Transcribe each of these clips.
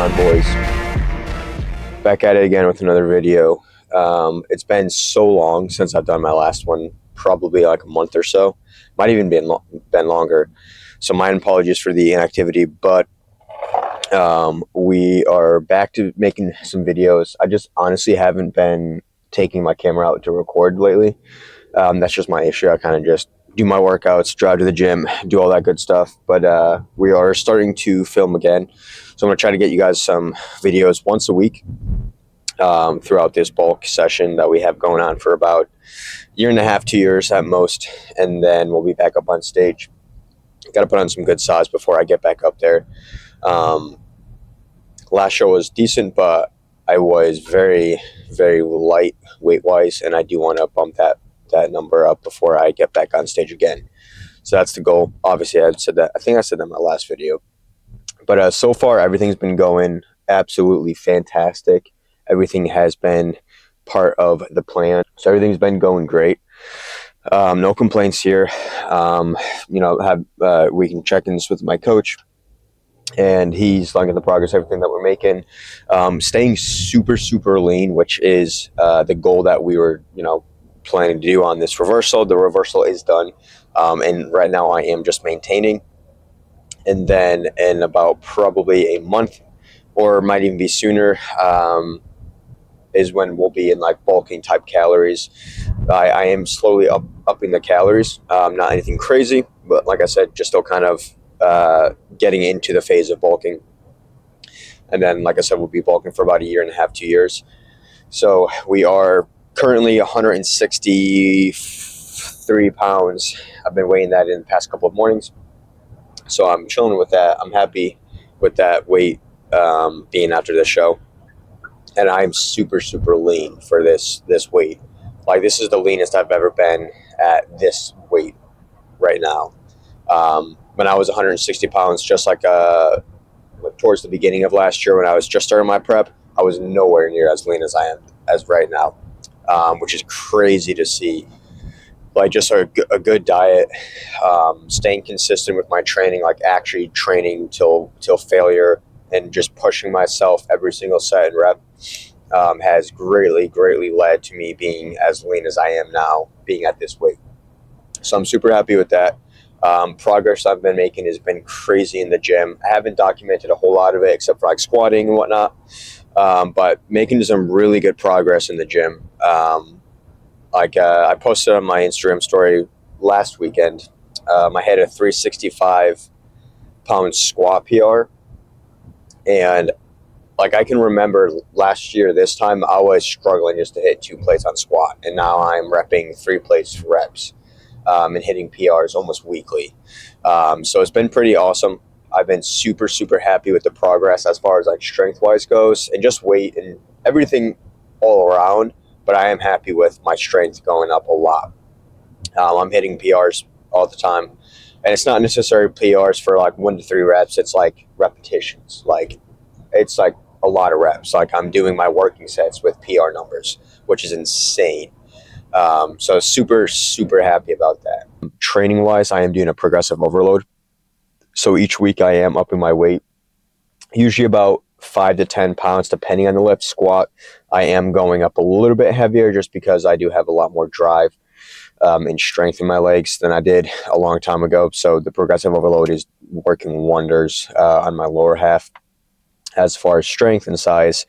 on, boys? Back at it again with another video. It's been so long since I've done my last one, probably like a month or so. Might even been longer. So my apologies for the inactivity, but we are back to making some videos. I just honestly haven't been taking my camera out to record lately. That's just my issue. I kind of just do my workouts, drive to the gym, do all that good stuff. But we are starting to film again. So I'm going to try to get you guys some videos once a week throughout this bulk session that we have going on for about a year and a half, 2 years at most. And then we'll be back up on stage. Got to put on some good size before I get back up there. Last show was decent, but I was very, very light weight-wise, and I do want to bump that number up before I get back on stage again. So that's the goal. Obviously, I said that. I think I said that in my last video. But so far, everything's been going absolutely fantastic. Everything has been part of the plan. So everything's been going great. No complaints here. Have weekend check-ins with my coach, and he's looking at the progress, everything that we're making. Staying super, super lean, which is the goal that we were, planning to do on this reversal. The reversal is done, and right now I am just maintaining. And then in about probably a month, or might even be sooner, is when we'll be in like bulking type calories. I am slowly upping the calories, not anything crazy, but like I said, just still kind of getting into the phase of bulking. And then, like I said, we'll be bulking for about a year and a half, 2 years. So we are currently 163 pounds. I've been weighing that in the past couple of mornings. So I'm chilling with that. I'm happy with that weight being after this show. And I'm super, super lean for this weight. Like, this is the leanest I've ever been at this weight right now. When I was 160 pounds, just like towards the beginning of last year when I was just starting my prep, I was nowhere near as lean as I am as right now, which is crazy to see. Like, just a good diet, staying consistent with my training, like actually training till failure, and just pushing myself every single set and rep has greatly led to me being as lean as I am now, being at this weight. So I'm super happy with that. Progress I've been making has been crazy in the gym. I haven't documented a whole lot of it except for like squatting and whatnot, but making some really good progress in the gym. I posted on my Instagram story last weekend. I had a 365-pound squat PR, and like, I can remember last year this time I was struggling just to hit 2 plates on squat, and now I'm repping 3 plates reps and hitting PRs almost weekly. So it's been pretty awesome. I've been super, super happy with the progress as far as like strength-wise goes, and just weight and everything all around. But I am happy with my strength going up a lot. I'm hitting PRs all the time, and it's not necessarily PRs for like 1 to 3 reps. It's like repetitions. Like, it's like a lot of reps. Like, I'm doing my working sets with PR numbers, which is insane. So super, super happy about that. Training wise, I am doing a progressive overload. So each week I am upping my weight, usually about 5 to 10 pounds, depending on the lift. Squat, I am going up a little bit heavier just because I do have a lot more drive and strength in my legs than I did a long time ago. So the progressive overload is working wonders on my lower half as far as strength and size.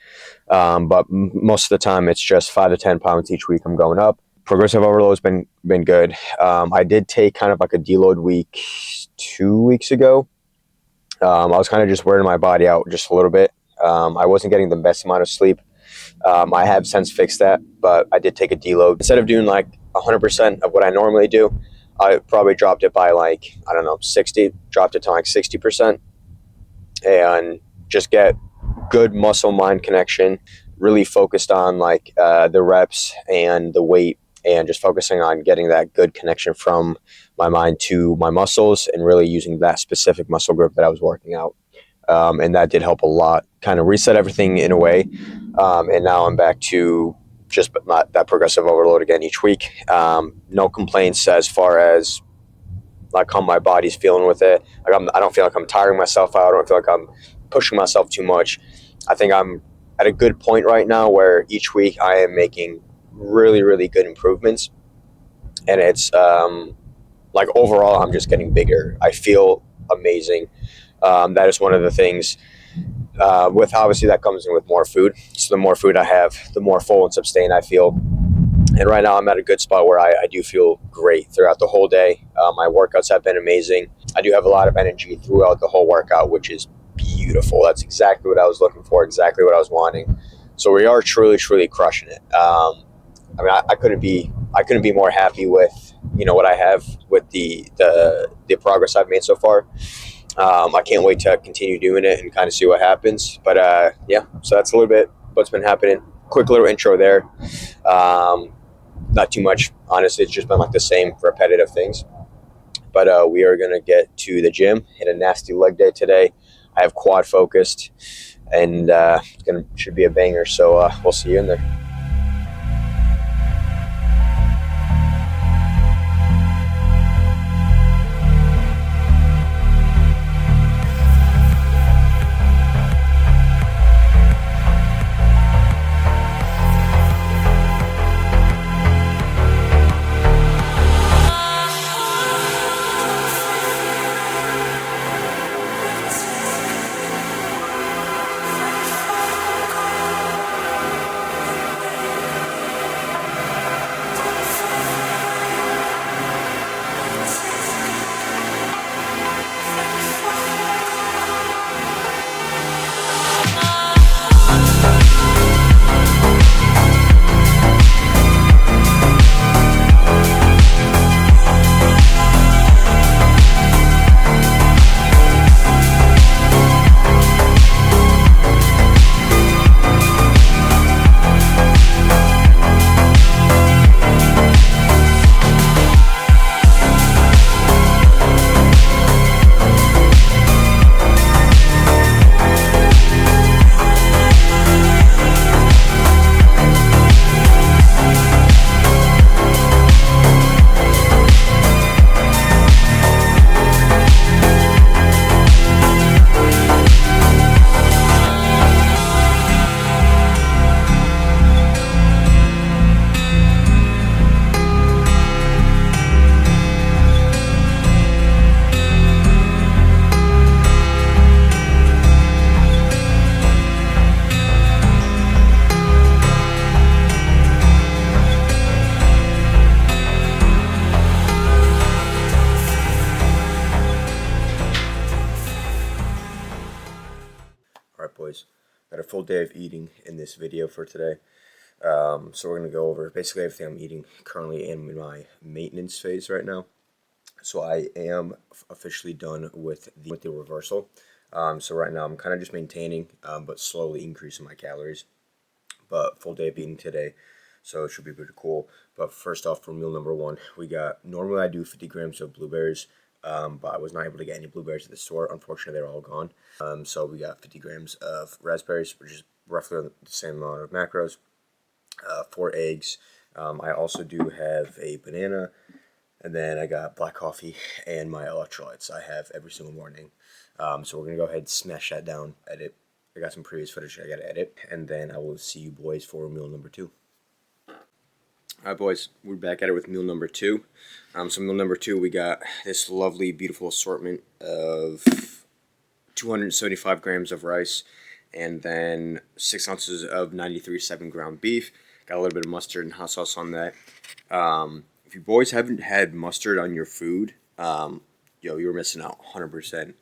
But most of the time it's just 5 to 10 pounds each week I'm going up. Progressive overload has been good. I did take kind of like a deload week 2 weeks ago. I was kind of just wearing my body out just a little bit. I wasn't getting the best amount of sleep. I have since fixed that, but I did take a deload. Instead of doing like 100% of what I normally do, I probably dropped it by like, 60, dropped it to like 60%, and just get good muscle-mind connection, really focused on like the reps and the weight, and just focusing on getting that good connection from my mind to my muscles, and really using that specific muscle group that I was working out. And that did help a lot, kind of reset everything in a way. And now I'm back to just not that progressive overload again each week. No complaints as far as like how my body's feeling with it. Like I don't feel like I'm tiring myself out. I don't feel like I'm pushing myself too much. I think I'm at a good point right now where each week I am making really, really good improvements. And it's like overall, I'm just getting bigger. I feel amazing. That is one of the things. With obviously that comes in with more food. So the more food I have, the more full and sustained I feel. And right now I'm at a good spot where I do feel great throughout the whole day. My workouts have been amazing. I do have a lot of energy throughout the whole workout, which is beautiful. That's exactly what I was looking for, exactly what I was wanting. So we are truly, truly crushing it. I mean, I couldn't be more happy with what I have with the progress I've made so far. I can't wait to continue doing it and kind of see what happens. But yeah, so that's a little bit what's been happening. Quick little intro there. Not too much, honestly. It's just been like the same repetitive things. But we are gonna get to the gym. Hit a nasty leg day today. I have quad focused, and should be a banger. So we'll see you in there. Alright boys, got a full day of eating in this video for today. So we're going to go over basically everything I'm eating currently in my maintenance phase right now. So I am officially done with the reversal. So right now I'm kind of just maintaining, but slowly increasing my calories. But full day of eating today, so it should be pretty cool. But first off, for meal number one, normally I do 50 grams of blueberries. But I was not able to get any blueberries at the store. Unfortunately, they're all gone. So we got 50 grams of raspberries, which is roughly the same amount of macros. 4 eggs. I also do have a banana, and then I got black coffee and my electrolytes I have every single morning. So we're going to go ahead and smash that down, edit. I got some previous footage I got to edit, and then I will see you boys for meal number two. Alright boys, we're back at it with meal number two. So meal number two, we got this lovely, beautiful assortment of 275 grams of rice, and then 6 ounces of 93.7 ground beef. Got a little bit of mustard and hot sauce on that. If you boys haven't had mustard on your food, you're missing out 100%.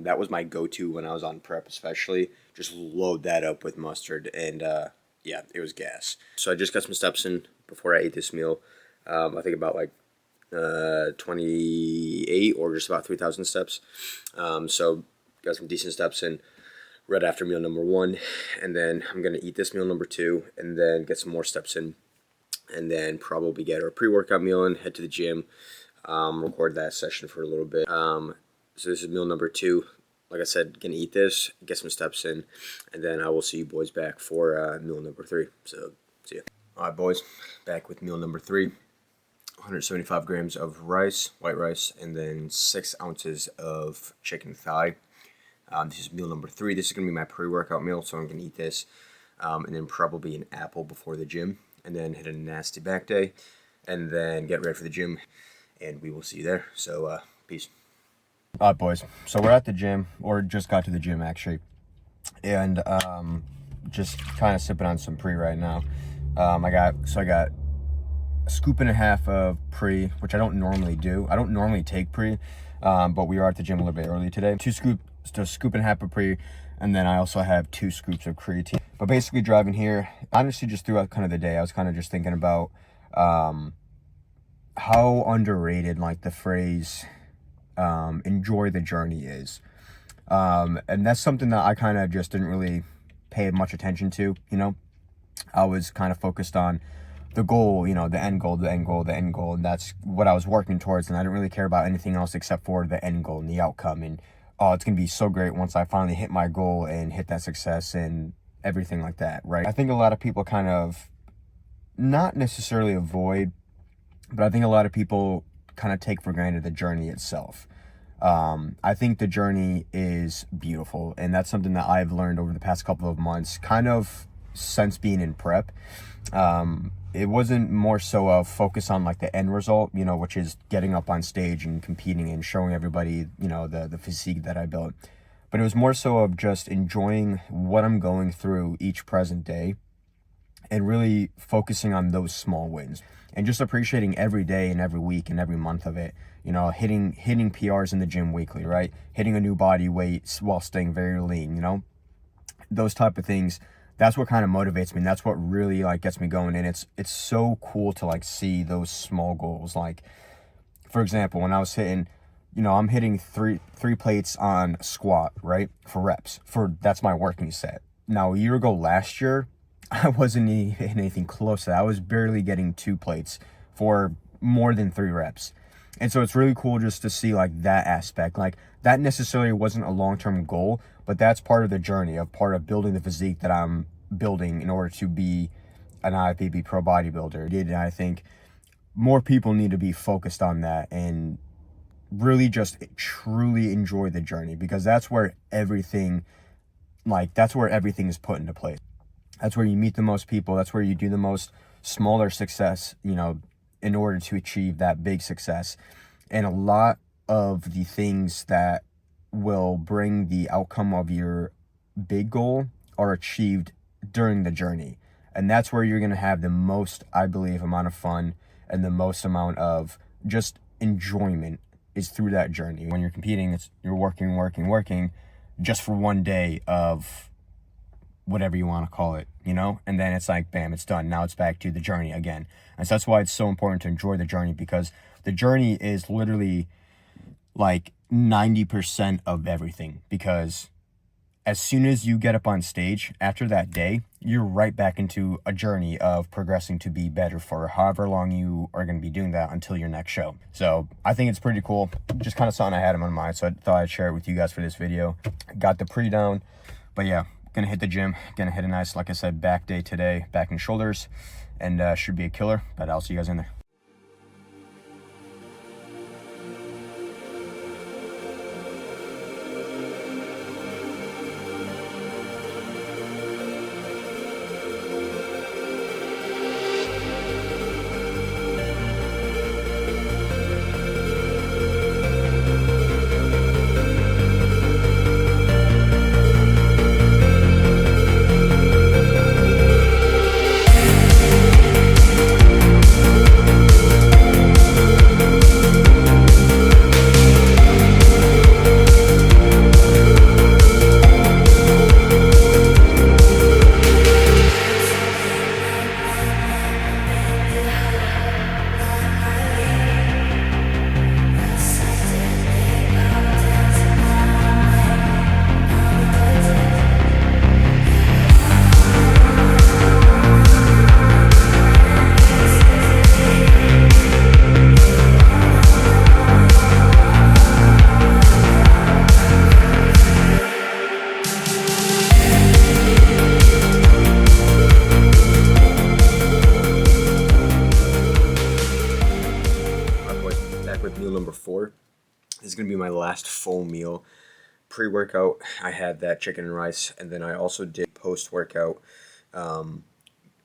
That was my go-to when I was on prep, especially. Just load that up with mustard, and yeah, it was gas. So I just got some steps in before I ate this meal. I think about like 28 or just about 3,000 steps. So got some decent steps in right after meal number one, and then I'm gonna eat this meal number two, and then get some more steps in, and then probably get our pre-workout meal in, head to the gym, record that session for a little bit. So this is meal number two. Like I said, gonna eat this, get some steps in, and then I will see you boys back for meal number three. So see ya. All right, boys, back with meal number three. 175 grams of rice, white rice, and then 6 ounces of chicken thigh. This is meal number 3. This is going to be my pre-workout meal, so I'm going to eat this and then probably an apple before the gym, and then hit a nasty back day, and then get ready for the gym, and we will see you there. So, peace. All right, boys. So we're at the gym, or just got to the gym, actually, and just kind of sipping on some pre right now. I got a scoop and a half of pre, which I don't normally do. I don't normally take pre, but we are at the gym a little bit early today. A scoop and a half of pre, and then I also have 2 scoops of creatine. But basically driving here, honestly, just throughout kind of the day, I was kind of just thinking about how underrated like the phrase enjoy the journey is. And that's something that I kind of just didn't really pay much attention to, you know. I was kind of focused on the goal, you know, the end goal, and that's what I was working towards, and I didn't really care about anything else except for the end goal and the outcome, and oh, it's gonna be so great once I finally hit my goal and hit that success and everything like that, right? I think a lot of people kind of, not necessarily avoid, but I think a lot of people kind of take for granted the journey itself. I think the journey is beautiful, and that's something that I've learned over the past couple of months, kind of since being in prep. It wasn't more so of focus on like the end result, you know, which is getting up on stage and competing and showing everybody, you know, the physique that I built. But it was more so of just enjoying what I'm going through each present day and really focusing on those small wins and just appreciating every day and every week and every month of it. You know, hitting PRs in the gym weekly, right? Hitting a new body weight while staying very lean, you know, those type of things. That's what kind of motivates me, and that's what really like gets me going. And it's so cool to like see those small goals. Like, for example, when I was hitting, you know, I'm hitting three plates on squat, right, for reps. That's my working set. Now, a year ago, last year, I wasn't hitting anything close to that. I was barely getting 2 plates for more than 3 reps. And so it's really cool just to see like that aspect. Like, that necessarily wasn't a long-term goal, but that's part of the journey, part of building the physique that I'm building in order to be an IFBB pro bodybuilder. And I think more people need to be focused on that and really just truly enjoy the journey, because that's where everything is put into place. That's where you meet the most people. That's where you do the most smaller success, you know, in order to achieve that big success. And a lot of the things that will bring the outcome of your big goal are achieved during the journey. And that's where you're going to have the most, I believe, amount of fun and the most amount of just enjoyment is through that journey. When you're competing, you're working just for one day of whatever you want to call it, you know, and then it's like, bam, it's done. Now it's back to the journey again. And so that's why it's so important to enjoy the journey, because the journey is literally like 90% of everything. Because as soon as you get up on stage after that day, you're right back into a journey of progressing to be better for however long you are going to be doing that until your next show. So I think it's pretty cool. Just kind of something I had in my mind, so I thought I'd share it with you guys for this video. Got the pre down, but yeah, gonna hit the gym, gonna hit a nice, like I said, back day today, back and shoulders, and should be a killer. But I'll see you guys in there. Meal number 4. This is going to be my last full meal pre-workout, I had that chicken and rice, and then I also did post-workout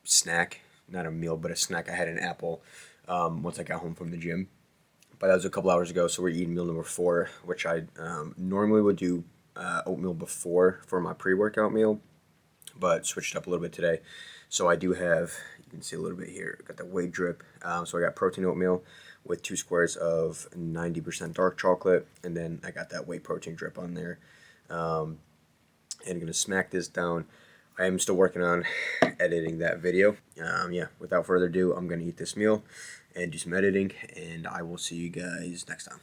snack, not a meal, but a snack. I had an apple once I got home from the gym. But that was a couple hours ago, so we're eating meal number 4, which I normally would do oatmeal before for my pre-workout meal, but switched up a little bit today. So I do have, you can see a little bit here, got the whey drip. So I got protein oatmeal with 2 squares of 90% dark chocolate, and then I got that whey protein drip on there. And I'm going to smack this down. I am still working on editing that video. Yeah, without further ado, I'm going to eat this meal and do some editing, and I will see you guys next time.